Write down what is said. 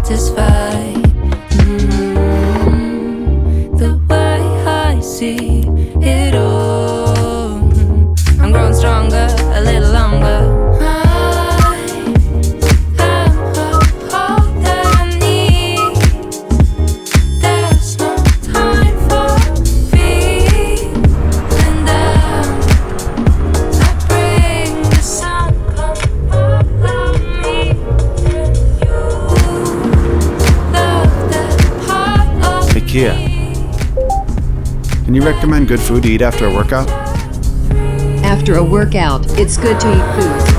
satisfied. The way I see it all. I'm growing stronger, a little longer. Kia. Can you recommend good food to eat after a workout? After a workout, it's good to eat food.